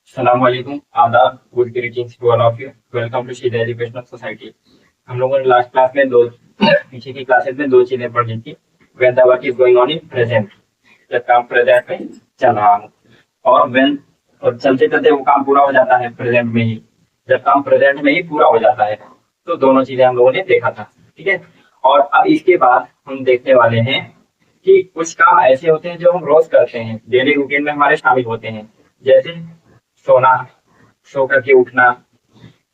अस्सलाम वालेकुम, आदाब, good greetings to all of you. Welcome to Sheeda educational society. हम लोगों ने लास्ट क्लास में दो पीछे की क्लासेस में दो चीजें पढ़ी थी। When the work is going on in present, जब काम प्रेजेंट में चल रहा हो, और व्हेन और चलते चलते वो काम पूरा हो जाता है प्रेजेंट में ही, जब काम प्रेजेंट में ही पूरा हो जाता है। तो दोनों चीजें हम लोगों ने देखा था, ठीक है। और अब इसके बाद हम देखने वाले हैं कि कुछ काम ऐसे होते हैं जो हम रोज करते हैं, डेली रूटीन में हमारे शामिल होते हैं। जैसे सोना, सो करके उठना,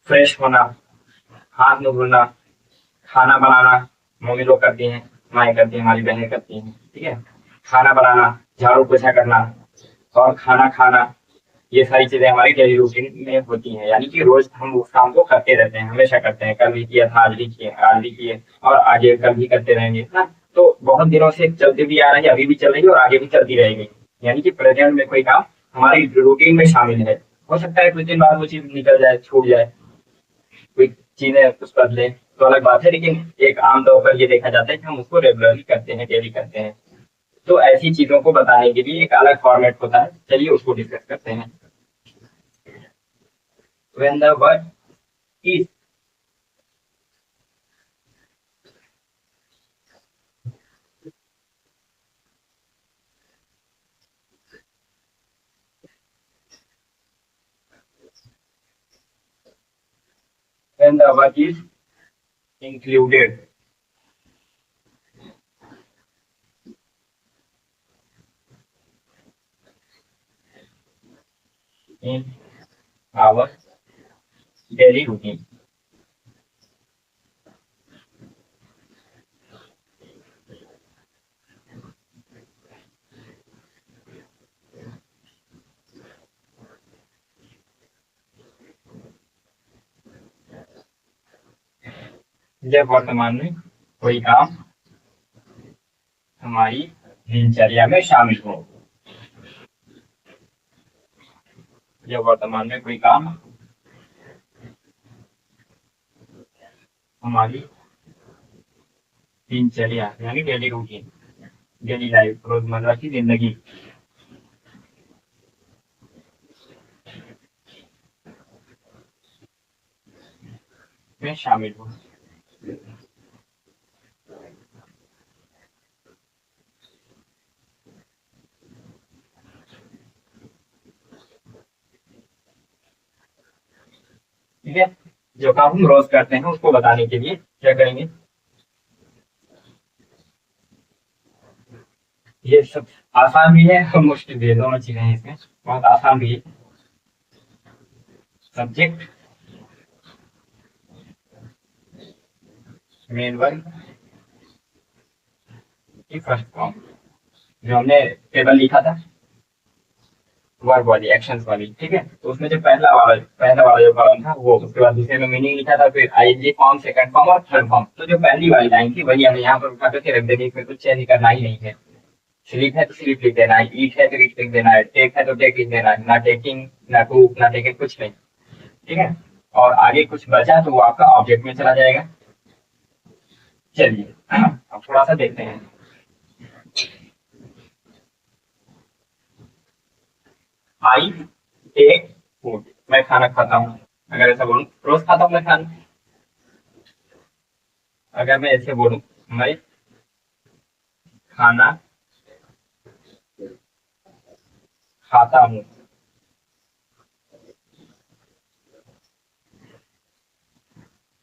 फ्रेश होना, हाथ मुंह धोना, खाना बनाना। मम्मी लोग करती हैं, माएँ करती हैं, हमारी बहनें करती हैं, ठीक है। खाना बनाना, झाड़ू पोछा करना और खाना खाना, ये सारी चीजें हमारी डेली रूटीन में होती हैं। यानी कि रोज हम उस काम को करते रहते हैं, हमेशा करते हैं। कल भी किया था, आज भी किए और आगे कल भी करते रहेंगे ना। तो बहुत दिनों से चलते भी आ रही है, अभी भी चल रही है और आगे भी चलती रहेगी। यानी कि प्रेजेंट में कोई काम हमारी रूटीन में शामिल है। हो सकता है कुछ दिन बाद वो चीज निकल जाए, छूट जाए, कोई चीजें कुछ बदले तो अलग बात है, लेकिन एक आमतौर पर ये देखा जाता है कि हम उसको रेगुलरली करते हैं, डेली करते हैं। तो ऐसी चीजों को बताने के लिए एक अलग फॉर्मेट होता है, चलिए उसको डिस्कस करते हैं। When the word is, when the word is included in our daily routine, जब वर्तमान में कोई काम हमारी दिनचर्या में शामिल हो, जब वर्तमान में कोई काम हमारी दिनचर्या यानी डेली रूटीन, डेली लाइफ, रोजमर्रा की जिंदगी में शामिल हो। ठीक है, जो काम हम रोज करते हैं उसको बताने के लिए क्या करेंगे, ये सब आसान भी है और मुश्किल भी है, दोनों चीजें हैं इसमें। बहुत आसान भी है। सब्जेक्ट, मेन वर्ब की फर्स्ट फॉर्म, जो हमने टेबल लिखा था वर्ब वाली, एक्शंस वाली, ठीक है। तो उसमें जो पहला वाला जो कॉलम था वो, उसके बाद दूसरे में मीनिंग लिखा था, फिर आईएनजी फॉर्म, सेकंड फॉर्म और थर्ड फॉर्म। तो जो पहली वाली लाइन थी वही हमें यहाँ पर उठा करके रख देनी, इसमें कुछ चेंज करना ही नहीं है। स्लीप है तो स्लीप लिख देना है, ईट है तो ईट लिख देना है, टेक है तो टेक लिख देना है, ना टेकिंग ना टू ना टेकिंग कुछ नहीं, ठीक है। और आगे कुछ बचा तो वो आपका ऑब्जेक्ट में चला जाएगा। चलिए अब थोड़ा सा देखते हैं। आई टेक फूड, मैं खाना खाता हूँ। अगर ऐसा बोलूं, रोज खाता हूँ मैं खाना। अगर मैं ऐसे बोलूं, मैं खाना खाता हूँ,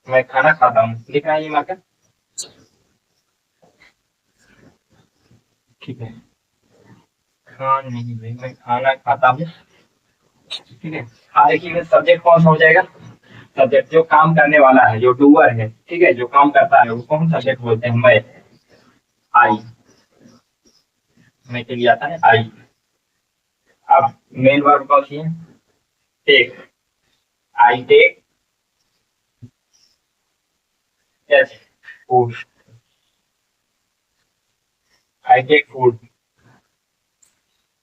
मैं खाना खाता हूँ, लिखा है ये मार्कर, ठीक है। खान नहीं भाई, मैं खाना खाता हूँ, ठीक है। हाँ देखिए, सब्जेक्ट कौन सा हो जाएगा, सब्जेक्ट जो काम करने वाला है, जो डूअर है, ठीक है, जो काम करता है उसको हम सब्जेक्ट बोलते हैं। मैं, आई, मैं के लिए आता है आई। अब मेन वर्ब कौन सी है, take, I take yes food, I take food,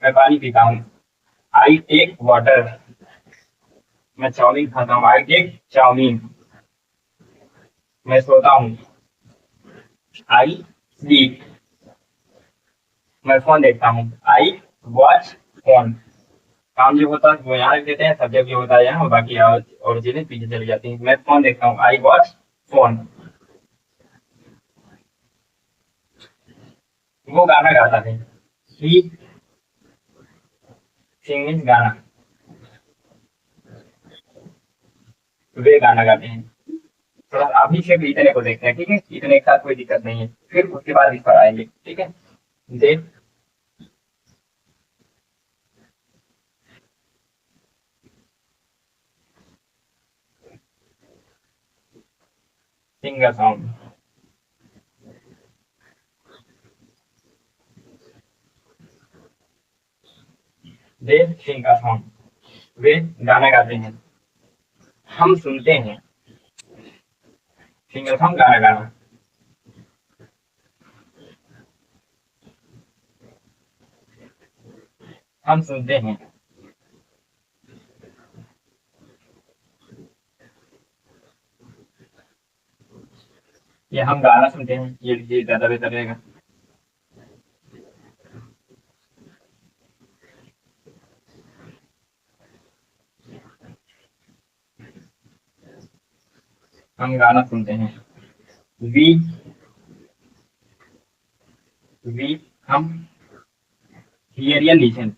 मैं पानी पीता हूँ। आई टेक वाटर, मैं चाउमीन खाता हूँ। आई टेक चाउमीन, मैं सोता हूँ। आई स्लीप, मैं फोन देखता हूँ। आई वॉच फोन, काम जो होता है वो यहाँ रख देते हैं, सब्जेक्ट जो होता है यहाँ, और बाकी और चीजें पीछे चली जाती हैं। मैं फोन देखता हूँ, आई वॉच फोन। वो गाना गाता है, ही सिंगिंग गाना, वे गाना गाते हैं। थोड़ा अभी से भी इतने को देखते हैं, ठीक है, इतने एक साथ कोई दिक्कत नहीं है, फिर उसके बाद इस पर आएंगे, ठीक है। They singer song, they sing a song, वे गाना गाते हैं, हम सुनते हैं, सिंगर सॉन्ग गाना गाना, हम सुनते हैं, ये हम गाना सुनते हैं, ये ज्यादा बेहतर रहेगा। हम गाना सुनते हैं, वी वी हम हियर या लिसन,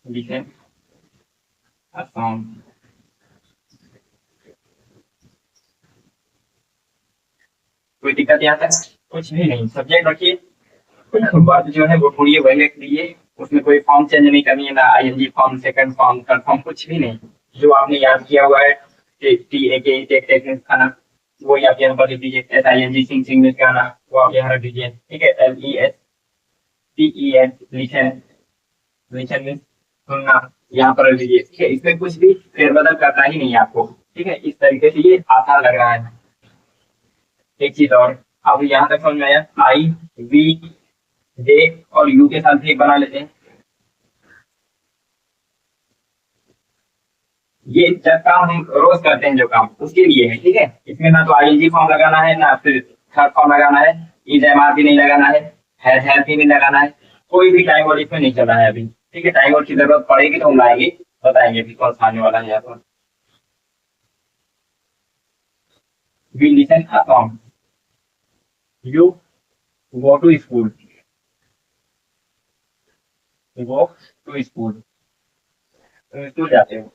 लिसन अ सॉन्ग। कोई दिक्कत यहाँ तक? कुछ भी नहीं, सब्जेक्ट रखिए, वर्ब जो है वो ढूंढिए, वही लिख दीजिए, उसमें कोई फॉर्म चेंज नहीं करनी है, ना ING form, second form, third form, कुछ भी नहीं। जो आपने याद किया हुआ है, टी ए के टेक खाना, वो आप यहाँ पर लिख दीजिए। एस आई एन जी सिंग सिंग गाना, वो आप यहाँ रख दीजिए, ठीक है। L E S T E N listen, listen means सुनना, यहाँ पर रख दीजिए, ठीक है। इसमें कुछ भी फेरबदल करना ही नहीं है आपको, ठीक है। इस तरीके से ये आसान लग रहा है। एक चीज और, अब यहाँ तक समझ में आया, आई वी दे और यू के साथ भी एक बना लेते हैं। ये जब काम हम रोज करते हैं, जो काम उसके लिए है, ठीक है। इसमें ना तो आईएनजी फॉर्म लगाना है, ना फिर थर्ड फॉर्म लगाना है, इज एम आर भी नहीं लगाना है भी नहीं लगाना है, कोई भी टाइम वर्ड इसमें नहीं चला है अभी, ठीक है। टाइम वर्ड की जरूरत पड़ेगी तो हम लाएंगे, बताएंगे कि कौन सा आने वाला है यहाँ पर। We listen a song, you go to school, go to school, तुम स्कूल जाते हो,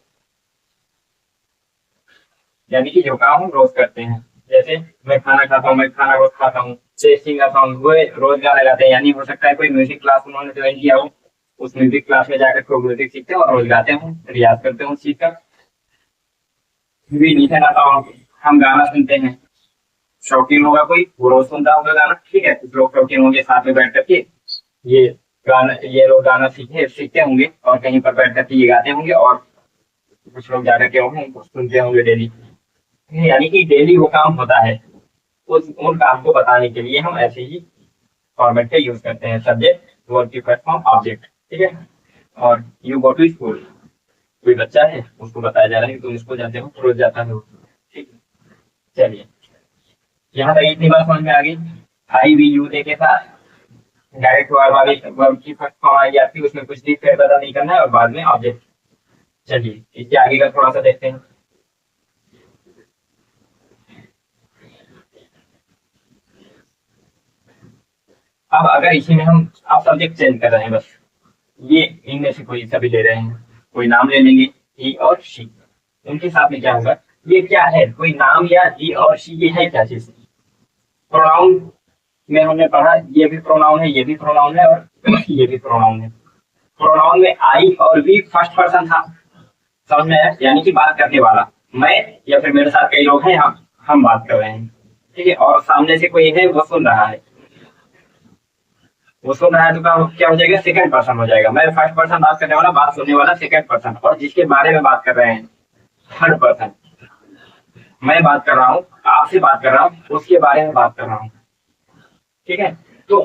यानी कि जो काम हम रोज करते हैं। जैसे मैं खाना खाता हूँ, मैं खाना रोज खाता हूँ। सिंग सॉन्ग, वो रोज गाना गाते हैं, यानी हो सकता है कोई म्यूजिक क्लास उन्होंने ज्वाइन किया हो, उस म्यूजिक क्लास में जाकर कोई म्यूजिक सीखते हो और रोज गाते हो, रियाज करते हो उस चीज का। भी लिखना आता हूँ, हम गाना सुनते हैं। शौकीन होगा कोई, वो रोज सुनता होगा गाना, ठीक है। कुछ लोग शौकीन होंगे साथ में बैठ करके, ये गाना, ये लोग गाना सीखे सीखते होंगे और कहीं पर बैठ करके ये गाते होंगे, और कुछ लोग जाकर के होंगे उनको सुनते होंगे डेली, यानी कि डेली वो काम होता है। उस उन काम को बताने के लिए हम ऐसे ही फॉर्मेट का यूज करते हैं, सब्जेक्ट वर्ब की फर्स्ट फॉर्म ऑब्जेक्ट, ठीक है। और यू गो टू स्कूल, कोई बच्चा है उसको बताया जा रहा है कि तुम स्कूल जाते हो, रोज जाता है वो, ठीक है। चलिए, यहाँ तक इतनी बात समझ में आ गई। आई वी यू दे के साथ डायरेक्ट वर्ब वाली वर्ब की फर्स्ट फॉर्म आई जाती है, उसमें कुछ भी फेरबदल नहीं करना है, और बाद में ऑब्जेक्ट। चलिए इसके आगे का थोड़ा सा देखते हैं। अब अगर इसी में हम, अब सब्जेक्ट चेंज कर रहे हैं बस, ये इनमें से कोई सभी ले रहे हैं, कोई नाम ले लेंगे, ही और शी। उनके साथ में क्या होगा, ये क्या है, कोई नाम या ही और शी, ये है क्या चीज? प्रोनाउन में हमने पढ़ा, ये भी प्रोनाउन है, ये भी प्रोनाउन है, और ये भी प्रोनाउन है। प्रोनाउन में आई और वी फर्स्ट पर्सन था, समझ में आया, यानी कि बात करने वाला मैं, या फिर मेरे साथ कई लोग हैं, हम बात कर रहे हैं, ठीक है। और सामने से कोई है, वो सुन रहा है, वो सुन रहा है, तो क्या हो जाएगा, सेकंड पर्सन हो जाएगा। मैं फर्स्ट पर्सन बात करने वाला, बात सुनने वाला सेकंड पर्सन, और जिसके बारे में बात कर रहे हैं थर्ड पर्सन। मैं बात कर रहा हूँ, आपसे बात कर रहा हूँ, उसके बारे में बात कर रहा हूँ, ठीक है। तो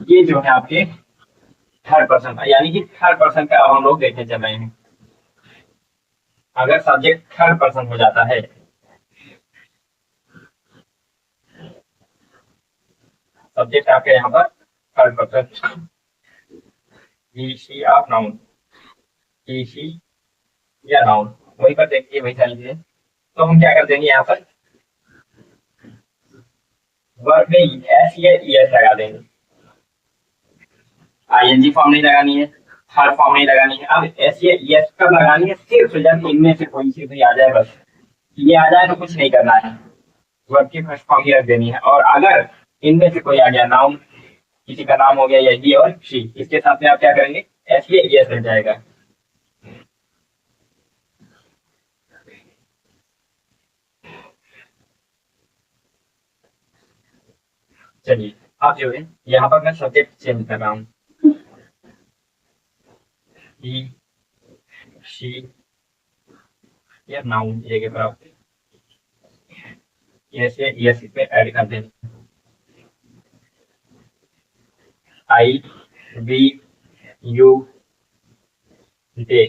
ये जो है आपके थर्ड पर्सन, यानी कि थर्ड पर्सन का अब हम लोग देखने चल रहे हैं। अगर सब्जेक्ट थर्ड पर्सन हो जाता है, सब्जेक्ट आपके यहाँ पर third person, he she of noun, he she या नाउन, वहीं पर देखिए वही सारी चीजें। तो हम क्या कर देंगे यहाँ पर वर्ब में एस या ईएस लगा देंगे, आईएनजी फॉर्म नहीं लगानी है, हर फॉर्म नहीं लगानी है। अब एस या ईएस कब लगानी है, सिर्फ जब इनमें से कोई चीज आ जाए, बस ये आ जाए तो कुछ नहीं करना है, वर्ब की फर्स्ट फॉर्म ही रख देनी है। और अगर इनमें से कोई आ गया, नाउन किसी का नाम हो गया या ही और शी, इसके साथ में आप क्या करेंगे, एस या ईएस लग जाएगा। चलिए अब जो है यहाँ पर मैं सब्जेक्ट चेंज कर रहा हूँ, ही शी या नाउन जगह पर आप एस या ईएस इसमें ऐड कर दें, आई वी यू दे,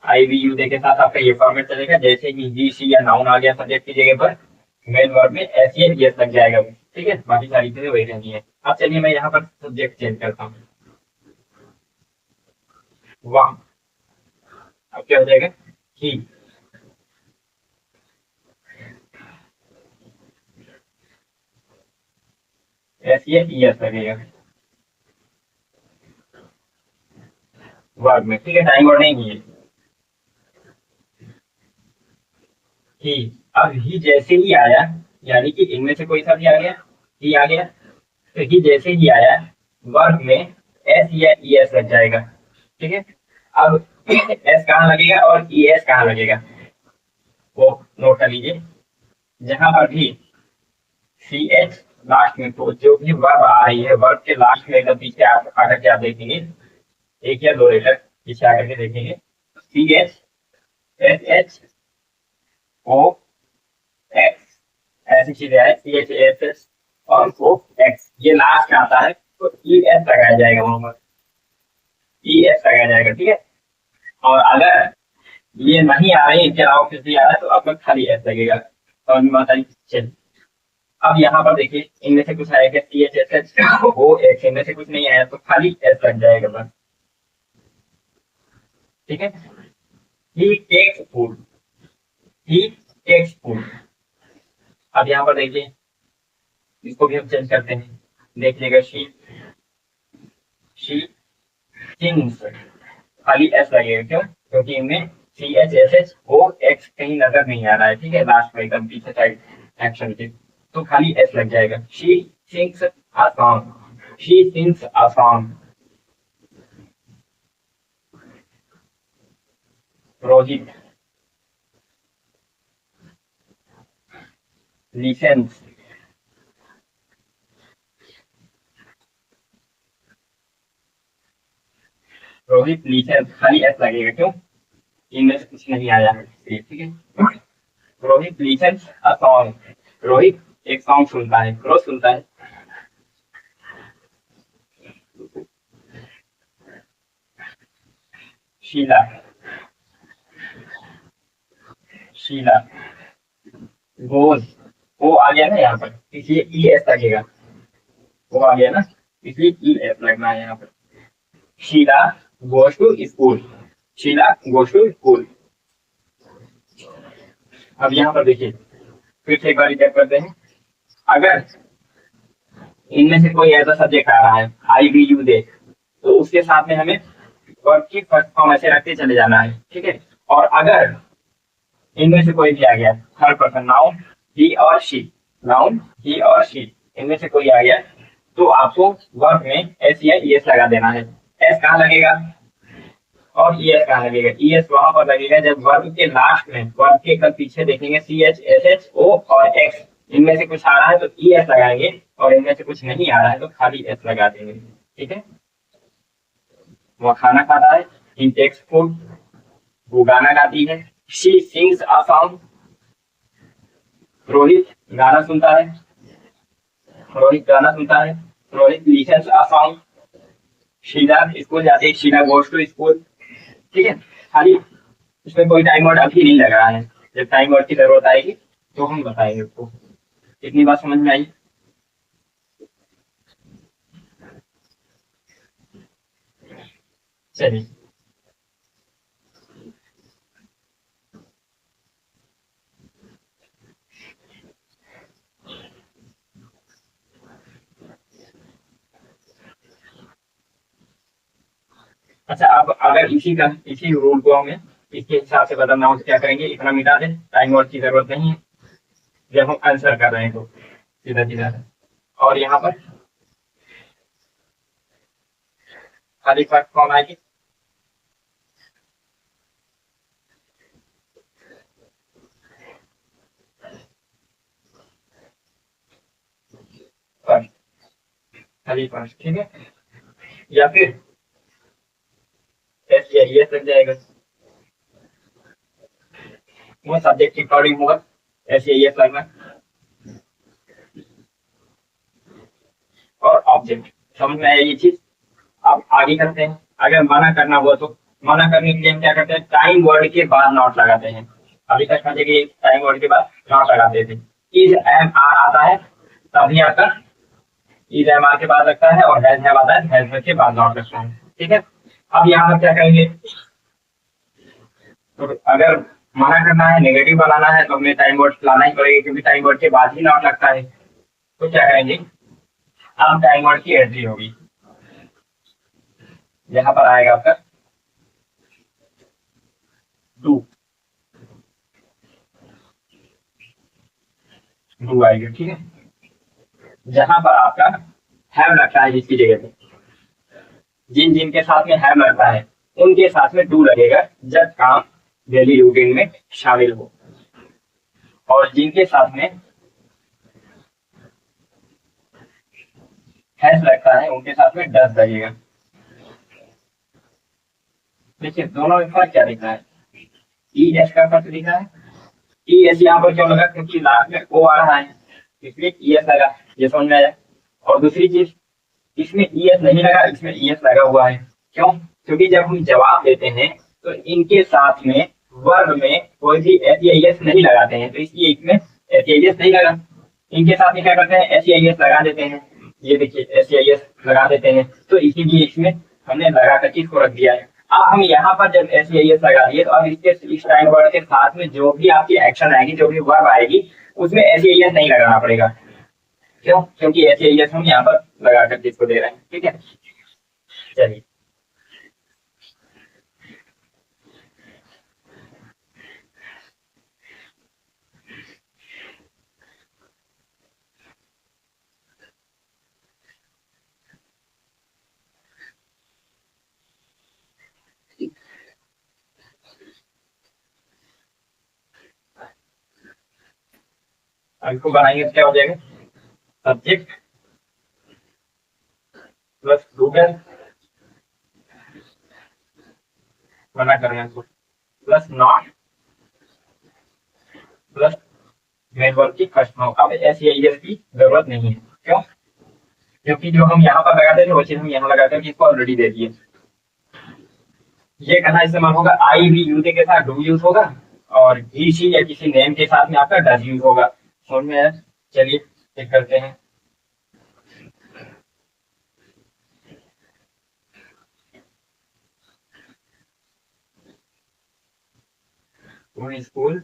आई वी यू दे के साथ आपका ये फॉर्मेट चलेगा। जैसे ही जी सी या नाउन आ गया सब्जेक्ट की जगह पर, मेन वर्ब में एस या ईएस लग जाएगा, ठीक है, बाकी सारी चीजें वही रहनी है। अब चलिए मैं यहाँ पर सब्जेक्ट चेंज करता हूँ, वाह, अब क्या हो जाएगा, ही, एस या ईएस लगेगा वर्ब में, ठीक है, टाइम वर्ड नहीं है ही। अब ही जैसे ही आया, यानी कि इनमें से कोई सा भी आ गया, ही आ गया, तो ही जैसे ही आया वर्ब में एस या ईएस लग जाएगा, ठीक है। अब एस कहाँ लगेगा और ई एस कहाँ लगेगा वो नोट कर लीजिए। जहां पर भी सी एच लास्ट में, तो जो भी वर्ब आ रही है वर्ब के लास्ट में एकदम पीछे आप आकर के आप देखेंगे, एक या दो लेटर पीछे आकर के देखेंगे, C H, S H, O x, ऐसी चीजें आए, सी एच एस एस और ओ एक्स, ये लास्ट में आता है तो ई एस लगाया जाएगा, वहां पर ई एस लगाया जाएगा, ठीक है। और अगर ये नहीं आ रही, इनके अलावा कुछ भी आ रहा है तो अब खाली एस लगेगा, समझ में आता है। चलिए अब यहाँ पर देखिए इनमें से कुछ आएगा, C H S H O X, इनमें से कुछ नहीं आया तो खाली एस लग जाएगा बस, ठीक है। ही टेक्स फूड, ही टेक्स फूड। अब यहाँ पर देखिए इसको भी हम चेंज करते हैं, देखिएगा, शी सिंग्स, खाली एस लगेगा, क्यों, क्योंकि इनमें C H S H O X कहीं नजर नहीं आ रहा है, ठीक है, लास्ट में एकदम पीछे साइड एक्शन के, तो खाली एस लग जाएगा। She sings a song, she sings a song. Rohit lessons, Rohit lessons, खाली एस लगेगा, क्यों, इनमें से कुछ नहीं आया है, ठीक है। Rohit listens a song, Rohit एक सॉन्ग सुनता है, रोज सुनता है। शीला, शीला गोज, वो आ गया ना यहाँ पर, इसलिए ई एस लगेगा, वो आ गया ना, इसलिए ई एस लगना है यहाँ पर। Sheela goes to school, Sheela goes to school. अब यहाँ पर देखिए फिर से एक बार चेक करते हैं, अगर इनमें से कोई ऐसा सब्जेक्ट आ रहा है, आई बी यू दे, तो उसके साथ में हमें वर्ब की फर्स्ट फॉर्म ऐसे रखते चले जाना है, ठीक है। और अगर इनमें से कोई भी आ गया, थर्ड पर्सन, नाउन ही और शी, नाउन ही और शी, इनमें से कोई आ गया तो आपको वर्ब में एस या ई एस लगा देना है। एस कहाँ लगेगा और ई एस कहाँ लगेगा, ई एस वहां पर लगेगा जब वर्ब के लास्ट में, वर्ब के एकदम पीछे देखेंगे C H S H O और एक्स, इनमें से कुछ आ रहा है तो ई एस लगाएंगे, और इनमें से कुछ नहीं आ रहा है तो खाली एस लगा देंगे, ठीक है। वह खाना खाता है, ही टेक्स फूड, वो गाना गाती है, she sings a song, Rohit गाना सुनता है, रोहित गाना सुनता है, Rohit listens a song, Sheela school जाती है, शीला गोज टू स्कूल, ठीक है। खाली इसमें कोई टाइम वर्ड अभी नहीं लग रहा है, जब टाइम वर्ड की जरूरत आएगी तो हम बताएंगे उसको, इतनी बात समझ में आई? चलिए। अच्छा, अब अगर इसी रूल को हमें इसके हिसाब से बदलना हो तो क्या करेंगे, इतना मिटा दें, टाइम वर्ड की जरूरत नहीं है जब हम आंसर कर रहे हैं तो सीधा सीधा। और यहाँ पर खाली फर्क कौन आएगी? फर्स्ट, खाली फर्स्ट, ठीक है। या फिर एस या एस लग जाएगा, वो सब्जेक्ट की अकॉर्डिंग होगा, एस या एस लगना। और ऑब्जेक्ट, समझ में आया ये चीज? अब आगे करते हैं। अगर मना करना हुआ तो मना करने के लिए हम क्या करते हैं, टाइम वर्ड के बाद नॉट लगाते हैं। अभी तक समझे कि टाइम वर्ड के बाद नॉट लगाते थे। इज एम आर आता है तभी आपका इज एम आर के बाद लगता है, और हैज हैव आता है हैज के बाद नॉट लगता है, ठीक है। अब यहाँ पर क्या करेंगे, तो अगर मना करना है, नेगेटिव बनाना है, तो हमें टाइम वर्ड लाना ही पड़ेगा, क्योंकि टाइम वर्ड के बाद ही नॉट लगता है। तो क्या करेंगे, अब टाइम वर्ड की एंट्री होगी, यहाँ पर आएगा आपका डू, डू आएगा, ठीक है। जहां पर आपका हैव लगता है जिसकी जगह पे, जिन जिन के साथ में हैव लगता है उनके साथ में डू लगेगा जब काम डेली रूटीन में शामिल हो, और जिनके साथ में हैज लगता है उनके साथ में डज लगेगा। देखिए दोनों में फर्क क्या दिख रहा है, ई एस का फर्क दिख रहा है। ई एस यहाँ पर क्यों लगा, क्योंकि लास्ट में ओ आ रहा है, इसलिए ई एस लगा, ये समझ में आया। और दूसरी चीज, इसमें ई एस नहीं लगा, इसमें ई एस लगा हुआ है, क्यों? क्योंकि जब हम जवाब देते हैं तो इनके साथ में वर्ब में कोई भी एस या एस नहीं लगाते हैं, तो इसलिए इसमें एस या एस नहीं लगा। इनके साथ में क्या करते हैं, एस या एस लगा देते हैं, ये देखिए एस या एस लगा देते हैं, तो इसीलिए इसमें हमने लगा करके इसको रख दिया है। अब हम यहाँ पर जब एस या एस लगा दिए, तो अब इसके इस टाइम वर्ड के साथ में जो भी आपकी एक्शन आएगी, जो भी वर्ब आएगी, उसमें एस या एस नहीं लगाना पड़ेगा, क्यों? क्योंकि एस या एस हम यहाँ पर लगा करके इसको दे रहे हैं, ठीक है। चलिए, अब इसको बनाएंगे तो क्या हो जाएगा, सब्जेक्ट प्लस गूगल, मना करेंगे इसको, plus not, plus main verb की फर्स्ट फॉर्म। अब एस या एस की जरूरत नहीं है, क्यों? क्योंकि जो हम यहाँ पर लगाते थे वो चीज हम यहाँ लगाते हैं, इसको ऑलरेडी दे दिए। ये कहना इस्तेमाल होगा, आई भी यूज के साथ डू यूज होगा, और ही शी या किसी नेम के साथ में आपका डज यूज होगा, समझ में आया? चलिए चेक करते हैं। वो स्कूल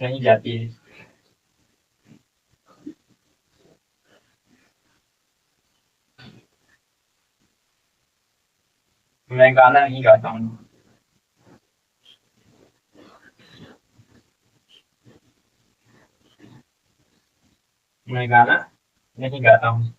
नहीं जाती है, मैं गाना नहीं गाता हूँ, मैं गाना नहीं गाता हूँ।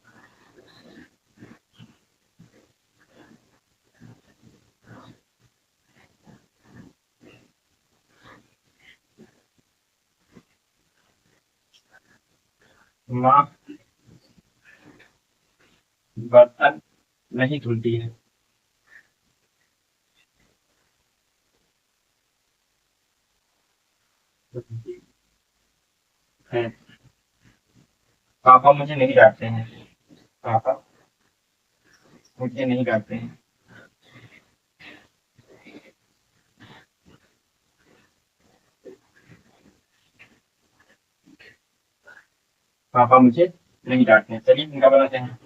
माँ बर्तन नहीं धुलती है। पापा मुझे नहीं डांटते हैं, पापा मुझे नहीं डांटते हैं। पापा मुझे नहीं डांटते हैं। चलिए इनका बनाते हैं।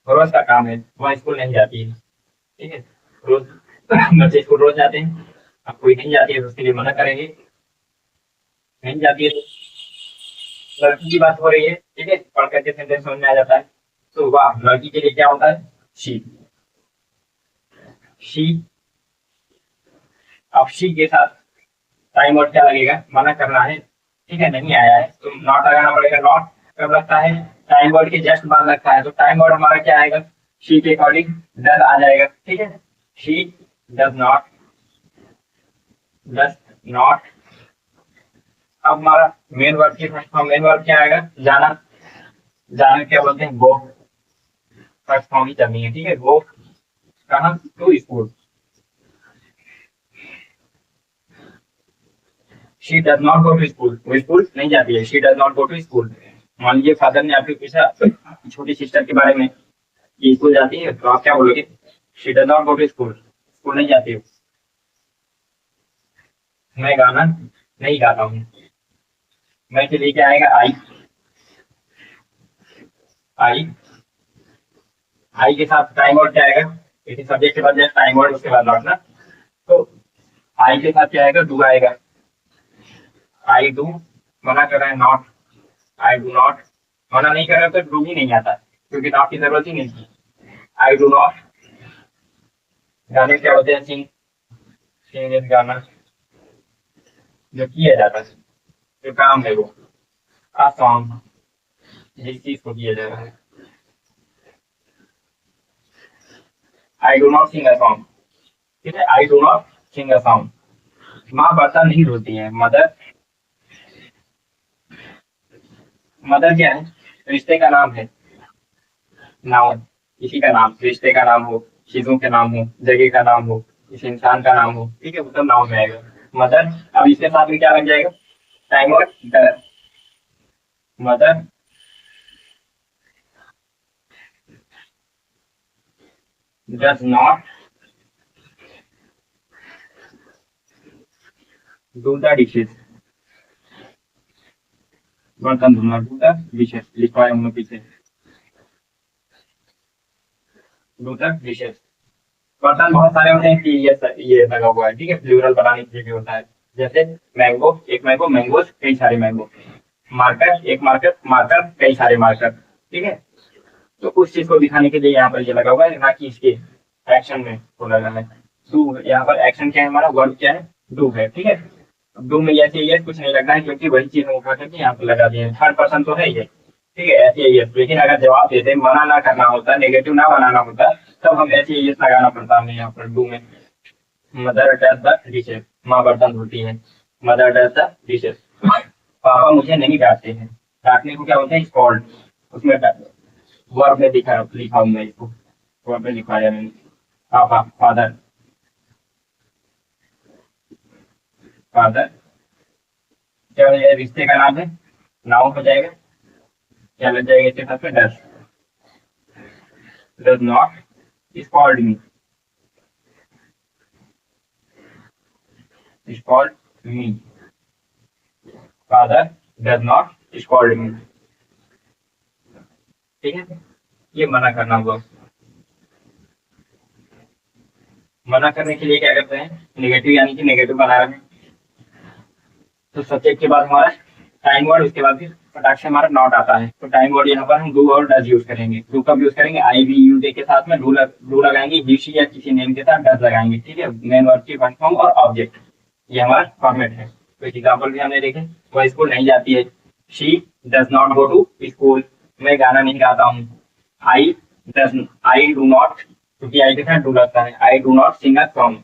रोज का काम है, वह स्कूल नहीं जाती है। ठीक है, रोज बच्चे स्कूल रोज जाते हैं। अब कोई नहीं जाती है तो उसके लिए मना करेंगे। नहीं जाती है तो लड़की की बात हो रही है, ठीक है, पढ़ करके सेंटेंस समझ में आ जाता है। तो वाह, लड़की के लिए क्या होता है? शी। शी। अब शी के साथ टाइम वर्ड क्या लगेगा? मना करना है, ठीक है, नहीं आया है तो नॉट लगाना पड़ेगा। नॉट कब लगता है? टाइम वर्ड के जस्ट बाद लगता है। तो टाइम वर्ड हमारा क्या आएगा? शी के अकॉर्डिंग डज आ जाएगा। ठीक है, she does not, does not. अब हमारा मेन वर्ड की फर्स्ट फॉर्म, मेन वर्ड क्या आएगा? जाना। जाना क्या बोलते हैं? गो। फर्स्ट फॉर्म ही करनी है, ठीक है, गो। कहाँ? To school. She does not go to school, वो स्कूल नहीं जाती है। She does not go to school. मान लीजिए फादर ने आपसे पूछा छोटी सिस्टर के बारे में, ये स्कूल जाती है, तो आप क्या बोलोगे? She does not go to school, school नहीं जाती है। मैं गाना नहीं गाता हूँ। मैं के लिए क्या आएगा? आई। आई। आई के साथ टाइम वर्ड क्या आएगा? इसी सब्जेक्ट के बाद जस्ट टाइम वर्ड, उसके बाद लौटना। तो आई के साथ क्या आएगा? डू आएगा। I do. मना कर रहा है, नॉट। I do not. मना नहीं कर रहा तो डू भी नहीं आता, क्योंकि नॉट की जरूरत ही नहीं थी। आई डू नॉट। गाने क्या होते हैं? सिंग। सिंग इज गाना, जो किया जाता है, जो काम है वो। आ सॉन्ग, जिस चीज को किया जा रहा है। I do not sing a song. ठीक है, I do not sing a song. माँ बर्तन नहीं धोती है। मदर। मदर क्या है? रिश्ते का नाम है, नाउन। किसी का नाम, रिश्ते का नाम हो, चीजों के नाम हो, जगह का नाम हो, किसी इंसान का नाम हो, ठीक है, मतलब नाउन में आएगा मदर। अब इसके साथ में क्या लग जाएगा? टाइम और डर। Mother does not do the dishes. बर्तन धोना, डू द डिशेज लिखा है हम लोग पीछे। Do the dishes. बर्तन बहुत सारे होते हैं कि ये लगा हुआ है, ठीक है, प्लूरल बनाने के लिए भी होता है। जैसे मैंगो, एक मैंगो, मैंगोज कई सारे मैंगो। मार्कर, एक मार्कर, मार्कर कई सारे मार्कर। ठीक है, तो उस चीज को दिखाने के लिए यहाँ पर ये लगा हुआ है, ना कि इसके एक्शन में वो लगा है। डू, यहाँ पर एक्शन क्या है हमारा? वर्ब क्या है? डू है। ठीक है, डू में ऐसे ये कुछ नहीं लगना है, क्योंकि वही चीज हम उठा करके यहाँ पर लगा दिए हैं। थर्ड पर्सन तो है ये, ठीक है, ऐसे ये। लेकिन अगर जवाब देते मना ना करना होता, नेगेटिव ना बनाना होता, तब हम ऐसे ये लगाना पड़ता हमें यहाँ पर डू में। मदर डज द डिशेज, माँ बर्तन धोती है। Mother does the dishes. पापा मुझे नहीं डांटते हैं। डांटने को क्या बोलते हैं? स्कॉल्ड। उसमें वर्ब में लिखा लिखा हूँ मैं इसको, वर्ब में लिखवाया मैंने। पापा, फादर। फादर क्या हो जाएगा? रिश्ते का नाम है, नाउन हो जाएगा। क्या लग जाएगा इसके साथ में? Does. Does not scold me, scold me. Father does not scold me. ठीक है, ये मना करना हुआ। मना करने के लिए क्या करते हैं? नेगेटिव, यानी कि नेगेटिव बना रहे हैं। तो सब्जेक्ट के बाद हमारा टाइम वर्ड, उसके बाद फिर फटाक से हमारा नॉट आता है। तो टाइम वर्ड यहाँ पर हम डू और डज यूज करेंगे। डू कब यूज करेंगे? आई वी यू डे के साथ में डू लगाएंगे, यूसी या किसी नेम के साथ डज लगाएंगे। ठीक है, मेन वर्ड की फर्स्ट फॉर्म और ऑब्जेक्ट, ये हमारा फॉर्मेट है। तो एग्जाम्पल भी हमने देखे। वह स्कूल नहीं जाती है। She does not go to school. मैं गाना नहीं गाता हूँ। I does, I do not, क्योंकि आई के साथ डू लगता है, I do not sing a song.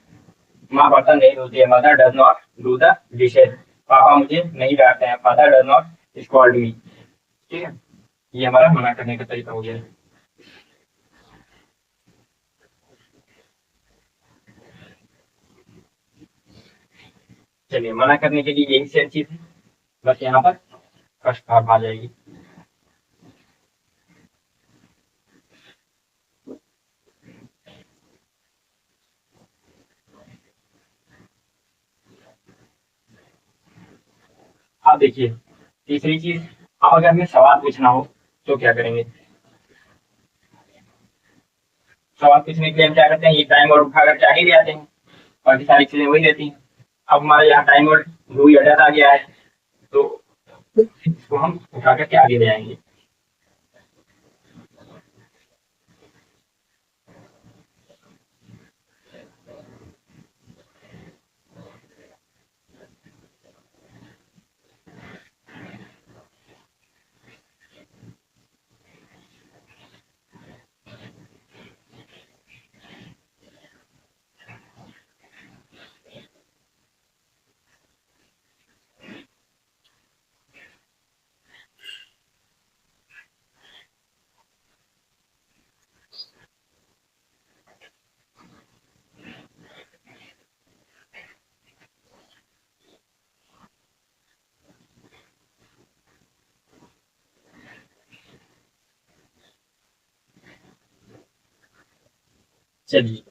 माँ बर्तन नहीं धोती है। Mother does not do the dishes. पापा मुझे नहीं डांटते हैं। Father does not scold me. ठीक है, ये हमारा मना करने का तरीका हो गया। चलिए, मना करने के लिए यही सेम चीज है, बस यहाँ पर फर्स्ट फॉर्म आ जाएगी। आप देखिए तीसरी चीज, अब अगर हमें सवाल पूछना हो तो क्या करेंगे? सवाल पूछने के लिए हम क्या करते हैं, ये टाइम और उठा कर क्या ही ले आते हैं, बाकी सारी चीजें वही रहती हैं। अब हमारे यहाँ टाइम और डू या डज आ गया है, तो इसको हम उठा कर के आगे ले आएंगे। चलिए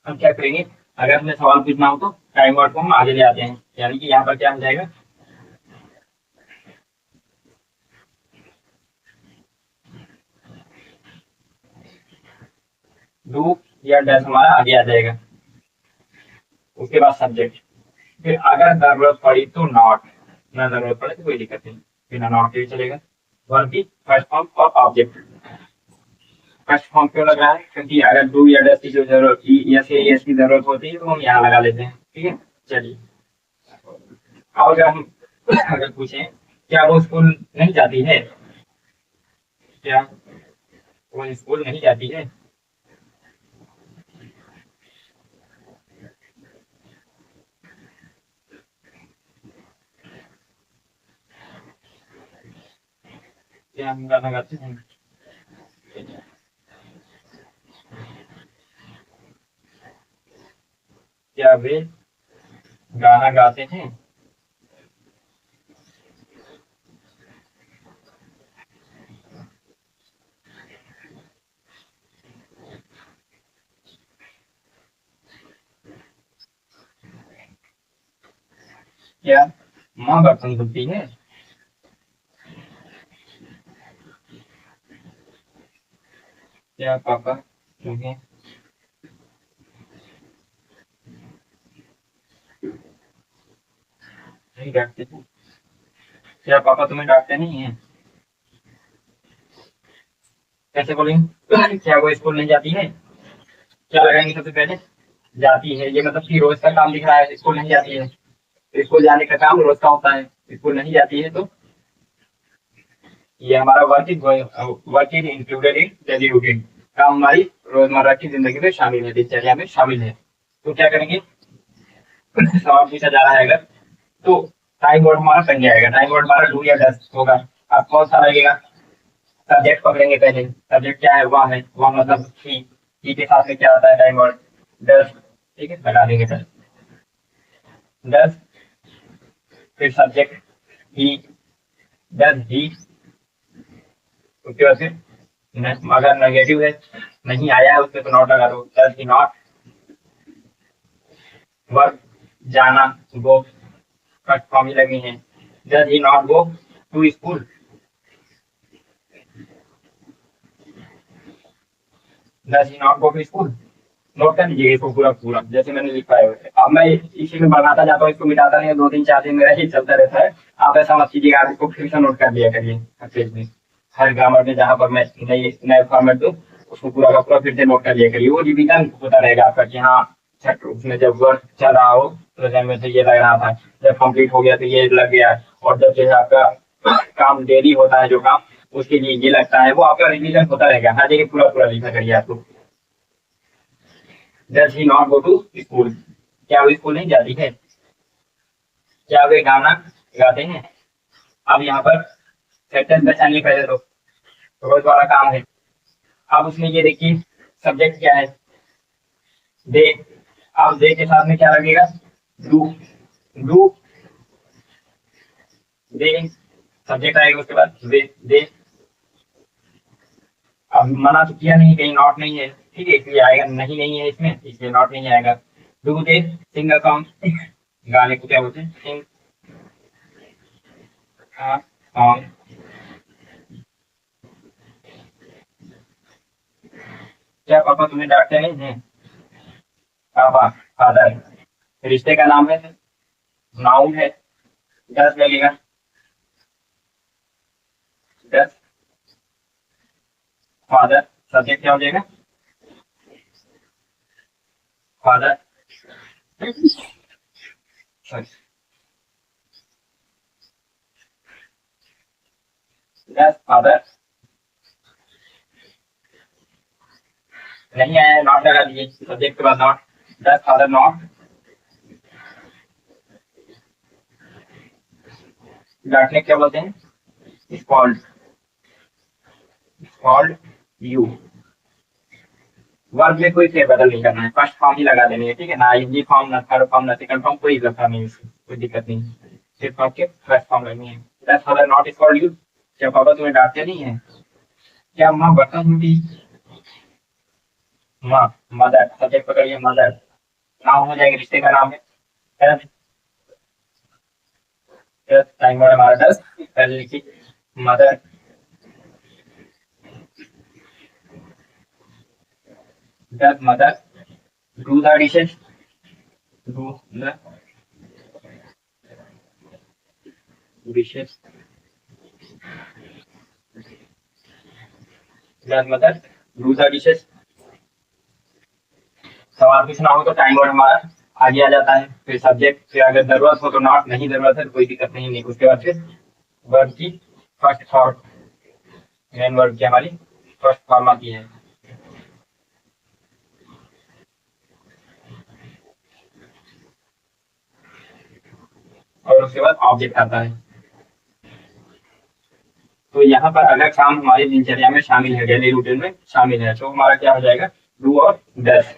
हम क्या करेंगे, अगर हमें सवाल पूछना हो तो टाइम वर्ड को हम आगे ले आते हैं, यानी कि यहाँ पर क्या हो जाएगा, डू या डज हमारा आगे आ जाएगा। उसके बाद सब्जेक्ट, फिर अगर जरूरत पड़ी तो नॉट, ना जरूरत पड़े तो कोई दिक्कत नहीं, बिना नॉट के भी चलेगा। वर्ब की फर्स्ट फॉर्म और ऑब्जेक्ट। फर्स्ट फॉर्म क्यों लग रहा है, क्योंकि अगर डू या डज की जो जरूरत यस की जरूरत होती है तो हम यहाँ लगा लेते हैं, ठीक है। चलिए अब अगर पूछें क्या वो स्कूल नहीं जाती है, क्या वो स्कूल नहीं जाती है, क्या हम गाना गाते हैं, क्या वे गाना गाते हैं, क्या माँ बर्तन धुलती है, क्या पापा तुम्हें नहीं डांटते थे, क्या पापा तुम्हें डांटते नहीं है। कैसे बोलेंगे, क्या वो स्कूल नहीं जाती है, क्या लगाएंगे सबसे पहले, जाती है, ये मतलब कि रोज का काम दिख रहा है, स्कूल नहीं जाती है, तो स्कूल जाने का काम रोज का होता है, स्कूल नहीं जाती है तो ये हमारा work is included in daily routine, काम हमारी रोजमर्रा की जिंदगी में शामिल है, दिनचर्या में शामिल है। तो क्या करेंगे, सवाल पूछा जा रहा है अगर, तो टाइम वर्ड हमारा बन जाएगा, टाइम वर्ड हमारा डू या डज होगा। अब कौन सा लगेगा, सब्जेक्ट पकड़ेंगे पहले, सब्जेक्ट क्या है, वह है, वह मतलब ही के साथ में क्या आता है, टाइम वर्ड डज, ठीक है, लगा देंगे डज, डज, फिर सब्जेक्ट ही, डज ही, उसके बाद फिर अगर नेगेटिव है, नहीं आया है उसमें तो नॉट लगा दो, डज ही नॉट वर्क, जाना, गो, फर्स्ट फॉर्म ही लगी है, does he not go to school, does he not go to school. Note कर लीजिए इसको पूरा पूरा जैसे मैंने लिखा है वैसे। अब मैं इसी में बढ़ाता जाता हूँ, इसको मिटाता नहीं, 2 3 4 दिन मेरा ही चलता रहता है, आप ऐसा मत कीजिएगा, आप इसको फिर से नोट कर लिया करिए हर पेज में, हर ग्रामर में जहाँ पर मैं नए फॉर्मेट दूँ उसको पूरा का पूरा फिर से नोट कर लिया करिए, वो रिविजन होता रहेगा आपका कि हाँ उसमें जब वर्क चल रहा हो प्रेजेंट में तो ये लग रहा था, जब कंप्लीट हो गया तो ये लग गया, और जब जो है आपका काम डेली होता है जो काम उसके लिए ये लगता है, वो आपका रिविजन होता रहेगा, हर जगह पूरा पूरा लिखा करिए आपको। Does he not go to school, क्या वो स्कूल नहीं जाती है, क्या वे गाना गाते हैं। अब यहाँ पर सेंटेंस पहचानिए पहले तो, रोज वाला काम है। अब उसमें ये देखिए सब्जेक्ट क्या है, दे, अब दे के साथ में क्या लगेगा, डू, डू दे, सब्जेक्ट आएगा उसके बाद दे, अब मना तो किया नहीं, कहीं नॉट नहीं है, ठीक है, इसलिए आएगा, नहीं नहीं है इसमें इसलिए नॉट नहीं आएगा। Do they sing a song, गाने को क्या बोलते हैं, सिंग अ सॉन्ग, क्या पापा तुम्हें डांटते नहीं हैं? पापा, फादर, रिश्ते का नाम है, नाउन है, डस लगेगा, डस। फादर, सब्जेक्ट क्या हो जाएगा? Father, does father. नहीं आया, नॉट लगा दीजिए सब्जेक्ट के बाद, नॉट। Does father not. डांटने क्या बोलते हैं? Scold, scold you. वर्ब में कोई फेरबदल नहीं करना है, फर्स्ट फॉर्म ही लगा देनी है, ठीक है ना? इंजी फॉर्म, ना थर्ड फॉर्म, ना सेकंड फॉर्म, कोई लफड़ा नहीं, इसमें कोई दिक्कत नहीं है, सिर्फ आपके फर्स्ट फॉर्म लगनी है। That's father not scold you. क्या पापा तुम्हें डांटते नहीं है? क्या माँ बर्तन धोती? माँ, मदर, सब्जेक्ट पकड़िए मदर, नाउन हो जाएगा, रिश्ते का नाम है। टाइम वर्ड हमारा डस, पहले लिखिए mother, does mother do the dishes, do the dishes, does mother do the dishes. सवाल पूछना हो तो टाइम वर्ड हमारा आगे आ जाता है, फिर सब्जेक्ट, फिर अगर जरूरत हो तो नॉट, नहीं जरूरत है तो कोई दिक्कत नहीं, उसके बाद फिर वर्ब की फर्स्ट फॉर्म, मेन वर्ब की हमारी फर्स्ट फॉर्म आती है। और उसके बाद ऑब्जेक्ट आता है। तो यहाँ पर अगर काम हमारी दिनचर्या में शामिल है, डेली रूटीन में शामिल है, तो हमारा क्या हो जाएगा? डू और डस।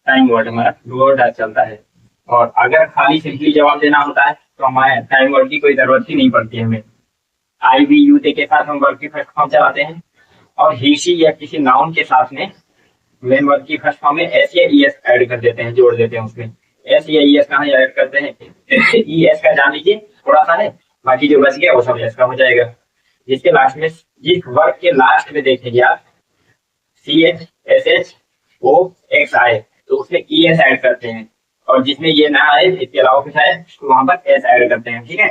टाइम वर्ड हमारा डू और डस चलता है। और अगर खाली सिंपली जवाब देना होता है तो हमारे टाइम वर्ड की कोई जरूरत ही नहीं पड़ती है हमें। आई वी यू के साथ हम वर्ब की फर्स्ट फॉर्म चलाते हैं, और ही सी या किसी नाउन के साथ में मेन वर्ब की फर्स्ट फॉर्म में एस या ई एस ऐड कर देते हैं, जोड़ देते हैं उसमें। एस या ई एस कहाँ ऐड करते हैं? ई एस का जान लीजिए थोड़ा सा है, बाकी जो बच गया वो सब एस का हो जाएगा। जिसके लास्ट में, जिस वर्ब के लास्ट में देखेंगे आप C H S H O X आए तो उसमें ई एस ऐड करते हैं, और जिसमें ये ना आए, इसके अलावा कुछ आए तो वहां पर एस ऐड करते हैं, ठीक है।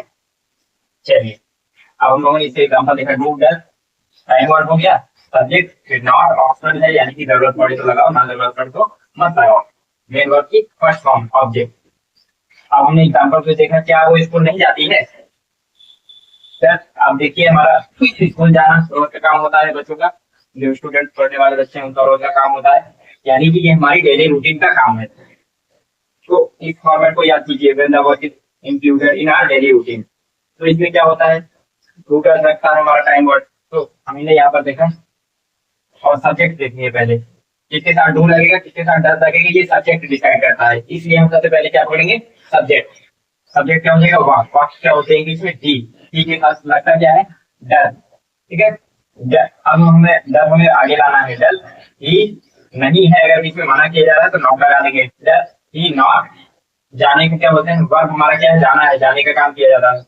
चलिए, अब हम लोगों ने इसे एग्जाम्पल देखा, डू डस, टाइम वर्ड हो गया, सब्जेक्ट फिर नॉट, ऑप्शनल है, यानी कि जरूरत पड़े तो लगाओ, ना जरूरत पड़े तो मत लगाओ। मेन वर्ब की फर्स्ट फॉर्म ऑब्जेक्ट। अब हमने एग्जाम्पल पे देखा, क्या वो स्कूल नहीं जाती है? आप देखिए, हमारा स्कूल जाना रोज का काम होता है बच्चों का, जो स्टूडेंट पढ़ने वाले बच्चे हैं उनका रोज का काम होता है, यानी कि ये हमारी डेली रूटीन का काम है। तो इस फॉर्मेट को याद कीजिए, when the work is included in our daily routine. तो इसमें क्या होता है? डू डस रखता है हमारा टाइम वर्ड, तो हमने यहाँ पर देखा। और सब्जेक्ट देखिए पहले, किसके साथ डू लगेगा, किसके साथ डस लगेगा, ये सब्जेक्ट डिसाइड करता है। इसलिए हम सबसे पहले क्या पढ़ेंगे? सब्जेक्ट। सब्जेक्ट क्या हो जाएगा? वाक। वाक क्या होते हैं इंग्लिश में? डी। डी के साथ लगता क्या है? डस, ठीक है। अब हमें डस हमें आगे लाना है, डस ही नहीं है, अगर बीच में मना किया जा रहा है तो नॉट लगा देंगे, डस ही नॉट। जाने को क्या बोलते हैं? वर्ब हमारा क्या है? जाना है, जाने का काम किया जाता है,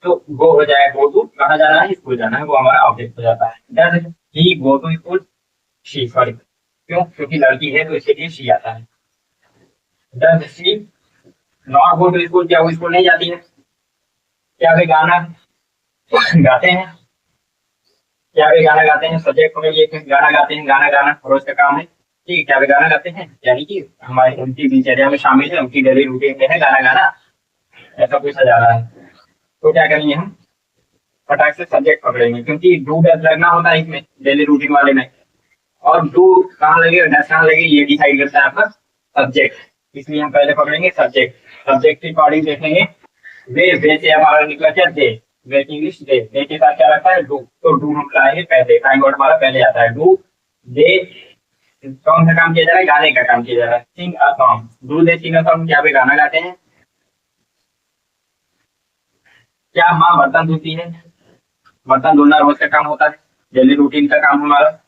तो गो हो जाएगा, गो टू, कहाँ जाना है? स्कूल जाना है, वो हमारा ऑब्जेक्ट हो जाता है। डस ही go to school? She, sorry, क्यों? क्योंकि लड़की है तो इसके लिए शी आता है। Does she not go to school? क्या वो स्कूल नहीं जाती है? क्या वे गाना गाते हैं? क्या वे गाना गाते हैं? सब्जेक्ट में ये गाना गाते हैं, गाना गाना रोज का काम है, ठीक है। क्या वे गाना गाते हैं, यानी कि हमारी उनकी दिनचर्या में शामिल है, उनकी डेली रूटीन में है गाना गाना, ऐसा पूछा जा रहा है। तो क्या करेंगे हम? फटाक से सब्जेक्ट पकड़ेंगे, क्योंकि डू डस लगना होता है इसमें डेली रूटीन वाले में, और डू कहाँ लगेगा, डस कहाँ लगेगा, ये डिसाइड करता है आपका सब्जेक्ट। इसलिए हम पहले पकड़ेंगे सब्जेक्ट। सब्जेक्ट की अकॉर्डिंग देखेंगे, वे से हमारा निकला क्या? दे। वे की इंग्लिश दे। दे के साथ क्या रखता है? डू। तो डू हम लाएंगे पहले, टाइम वर्ड हमारा पहले आता है। डू दे कौन सा काम किया जा रहा है? गाने का काम किया जा रहा है, sing a song. Do they sing a song? क्या वे गाना गाते हैं? क्या माँ बर्तन धोती है? बर्तन धोना रोज का काम होता है, डेली रूटीन का काम हमारा।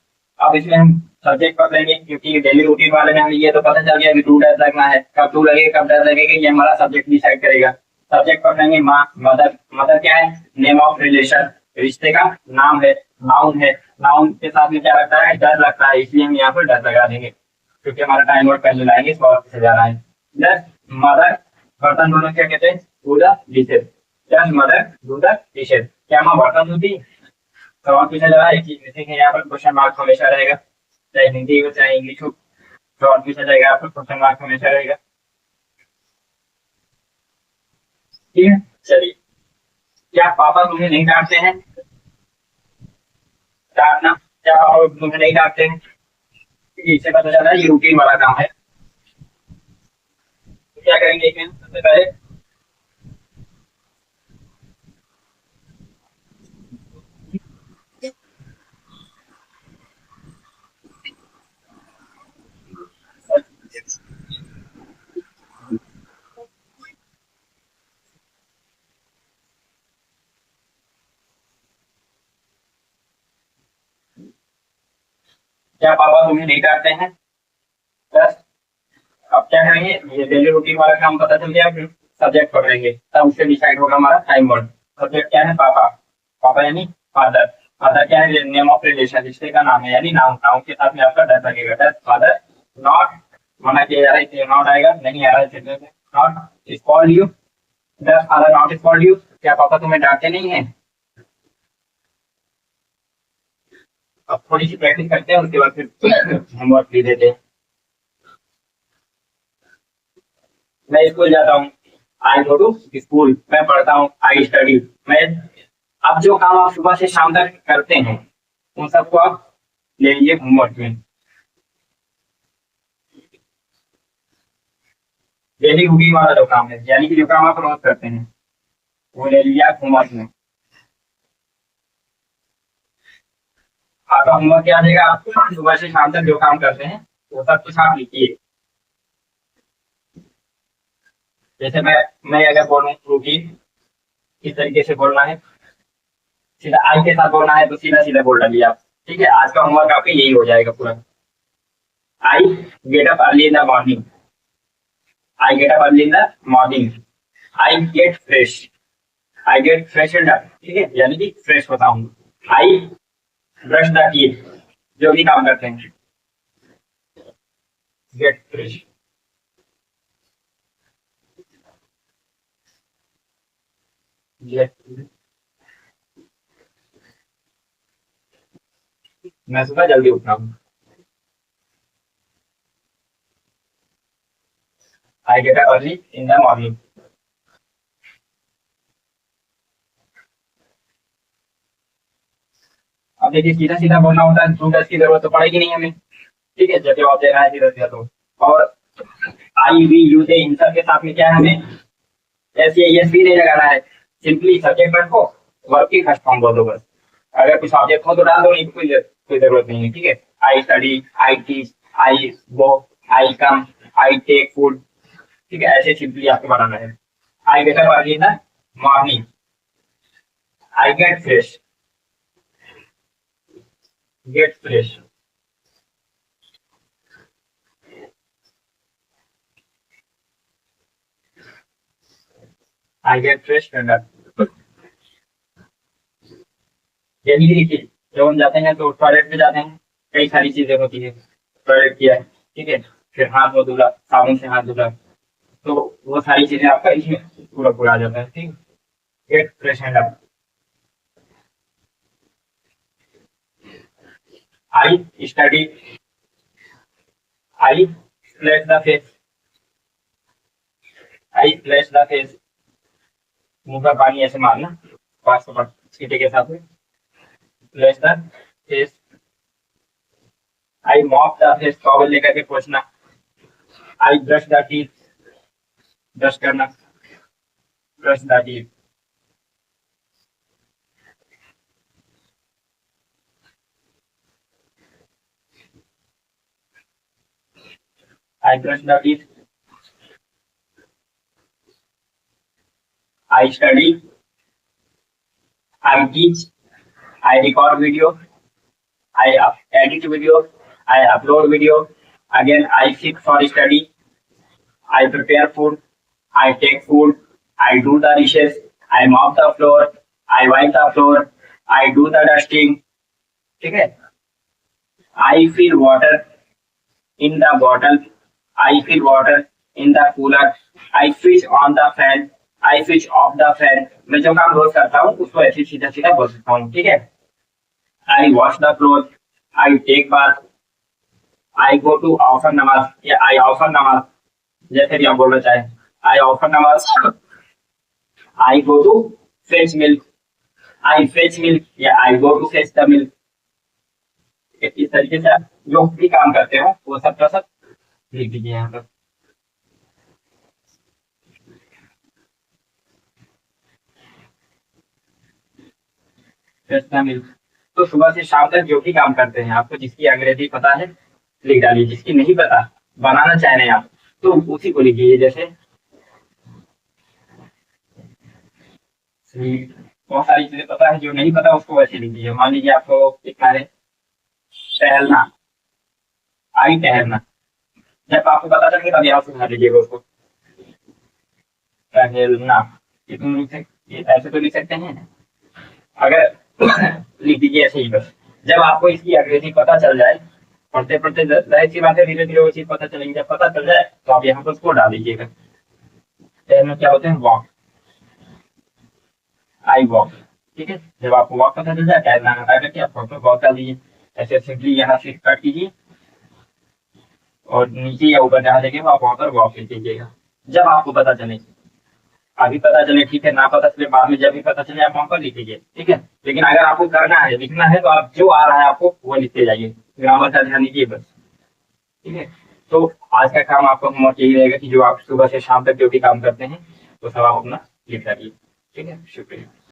अब इसमें हम सब्जेक्ट पकड़ेंगे, क्योंकि डेली रूटीन वाले में हमें ये तो पता चल गया कि डू डस लगना है, कब डू लगेगा कब डस लगेगा ये हमारा सब्जेक्ट डिसाइड करेगा। सब्जेक्ट पकड़ेंगे माँ, मदर। मदर क्या है? नेम ऑफ रिलेशन, रिश्ते का नाम है। नाउन है, नाउन के साथ में क्या लगता है, डर लगता है, इसलिए हम यहाँ पर डर लगा देंगे क्योंकि हमारा टाइम वर्ड पहले लाएंगे, इस वर्ड से जाना है। डस मदर, बर्तन धोना क्या कहते हैं, do the dishes. Does mother do the dishes, क्या माँ बर्तन धोती, सवाल पूछा जा रहा है। एक चीज देखेंगे यहाँ पर क्वेश्चन मार्क हमेशा रहेगा, चाहे हिंदी हो चाहे इंग्लिश हो, सवाल पूछा जाएगा आपको, क्वेश्चन मार्क हमेशा रहेगा। ठीक है, चलिए। क्या पापा तुम्हें नहीं डांटते हैं, डांटना, क्या पापा तुम्हें नहीं डांटते हैं, इससे पता चला ये रूटीन वाला काम है। तो क्या करेंगे इसमें, सबसे पहले क्या पापा तुम्हें नहीं डांटते हैं, बस। अब क्या करेंगे, ये डेली रूटीन वाला काम पता चल गया, फिर सब्जेक्ट पकड़ेंगे, तब उससे डिसाइड होगा हमारा टाइम वर्ड। सब्जेक्ट क्या है, पापा, पापा यानी फादर, फादर क्या है, नेम ऑफ रिलेशन, रिश्ते का नाम है, यानी नाउन, नाउन के साथ में आपका डर लगेगा, डर फादर। नॉट मना किया जा रहा है इसलिए नॉट आएगा, नहीं आ रहा है इसलिए नॉट स्कॉल्ड यू, डर फादर नॉट स्कॉल्ड यू, क्या पापा तुम्हें डांटते नहीं है। अब थोड़ी सी प्रैक्टिस करते हैं, उसके बाद फिर होमवर्क भी देते हैं। मैं स्कूल जाता हूँ, आई गो टू स्कूल, मैं पढ़ता हूँ, आई स्टडी, मैं। अब जो काम आप सुबह से शाम तक करते हैं उन सबको आप ले लीजिए होमवर्क में, डेली रूटीन वाला जो काम है, यानी कि जो काम आप रोज करते हैं वो ले लीजिए आप होमवर्क में। आपका होमवर्क क्या आ जाएगा, आप सुबह से शाम तक जो काम करते हैं वो सब कुछ आप लिखिए। जैसे मैं अगर बोलूँ रूटीन, किस तरीके से बोलना है, सीधा आई के साथ बोलना है तो सीधा सीधा बोल डालिए आप। ठीक है, आज का होमवर्क आपका यही हो जाएगा पूरा। आई get up early in the morning, I get up early in the morning, I get fresh, I get fresh and up, ठीक है, यानी कि फ्रेश होता हूँ। आई ब्रश द टीथ, जो भी काम करते हैं, गेट फ्रेश, गेट, मैं सुबह जल्दी उठता हूँ, आई get up early in the morning. अब देखिए सीधा सीधा बोलना होता है, टू डज की जरूरत तो पड़ेगी नहीं हमें, ठीक है, जब जवाब देना है सीधा सीधा तो। और आई वी यू दे इन सब के साथ में क्या है, हमें एस या एस भी नहीं लगाना है, सिंपली सब्जेक्ट रखो, वर्ब की फर्स्ट फॉर्म बोल दो बस। अगर कुछ ऑब्जेक्ट हो तो डाल दो, नहीं तो कोई जरूरत नहीं है, ठीक है। I study, I teach, I go, I come, I take food, ठीक है, ऐसे सिंपली आपको बनाना है। I get up early in the morning, I get fresh, get fresh, I get fresh and up. यानी कि देखिए, जब हम जाते हैं तो टॉयलेट में जाते हैं, कई सारी चीजें होती है, टॉयलेट किया है, ठीक है, फिर हाथ वो धुला, साबुन से हाथ धुला, तो वो सारी चीजें आपका इसमें पूरा पूरा आ जाता है, ठीक। Gate fresh and up, I study, I splash the face, I splash the face, मुंह का पानी ऐसे मारना, पास छींटे के साथ में, splash the face. I mop the face, towel लेकर के पोंछना। I brush the teeth, brush करना, brush the teeth. I brush the teeth, I study, I teach, I record video, I edit video, I upload video. Again, I sit for study, I prepare food, I take food, I do the dishes, I mop the floor, I wipe the floor, I do the dusting, ठीक है। I feel water in the bottle, I feel water in the cooler, I switch on the fan, I switch off the fan. मैं जो काम रोज करता हूँ उसको ऐसे सीधा सीधा बोल सकता हूँ, ठीक है। I wash the cloth, I take bath, I go to offer namaz या आई ऑफर नमाज, जैसे भी आप बोलना चाहें। I offer namaz, I go to fetch milk, I fetch milk या I go to fetch the milk. इस तरीके से आप जो भी काम करते हो वो सब का सब लिख दीजिए यहाँ पर। Fetch the milk. तो सुबह से शाम तक जो भी काम करते हैं, आपको जिसकी अंग्रेजी पता है लिख डालिए, जिसकी नहीं पता बनाना चाह रहे हैं आप तो उसी को लिखिए। जैसे बहुत सारी चीजें पता है, जो नहीं पता उसको वैसे लिख दीजिए। मान लीजिए आपको लिखना है टहलना, आई टहलना, जब आपको पता चलेगा तभी आप सुना लीजिएगा उसको, टहलना। ये तुम लिख सकते, ऐसे तो लिख सकते हैं अगर लिख दीजिए ऐसे ही बस। जब आपको इसकी अंग्रेजी पता चल जाए, पढ़ते पढ़ते जाहिर सी बात है धीरे धीरे वो चीज पता चलेगी, जब पता चल जाए तो आप यहाँ पर उसको डाल दीजिएगा। टहलना क्या होते हैं, वॉक, आई वॉक, ठीक है। जब आपको वॉक पता चल जाए, टहलना हटा करके आप वॉक डाल दीजिए। ऐसे सिंपली यहाँ से कट कीजिए और नीचे या ऊपर जहाँ देखेंगे आप वहां पर वॉक लिख दीजिएगा। जब आपको पता चले, अभी पता चले ठीक है, ना पता चले बाद में, जब भी पता चले आप वहां पर लिख लीजिए, ठीक है। लेकिन अगर आपको करना है, लिखना है, तो आप जो आ रहा है आपको वो लिखते जाइए, ग्रामर का ध्यान दीजिए बस, ठीक है। तो आज का काम आपका होमवर्क यही रहेगा कि जो आप सुबह से शाम तक जो भी काम करते हैं वो सब आप अपना लिख डालिए, ठीक है। शुक्रिया।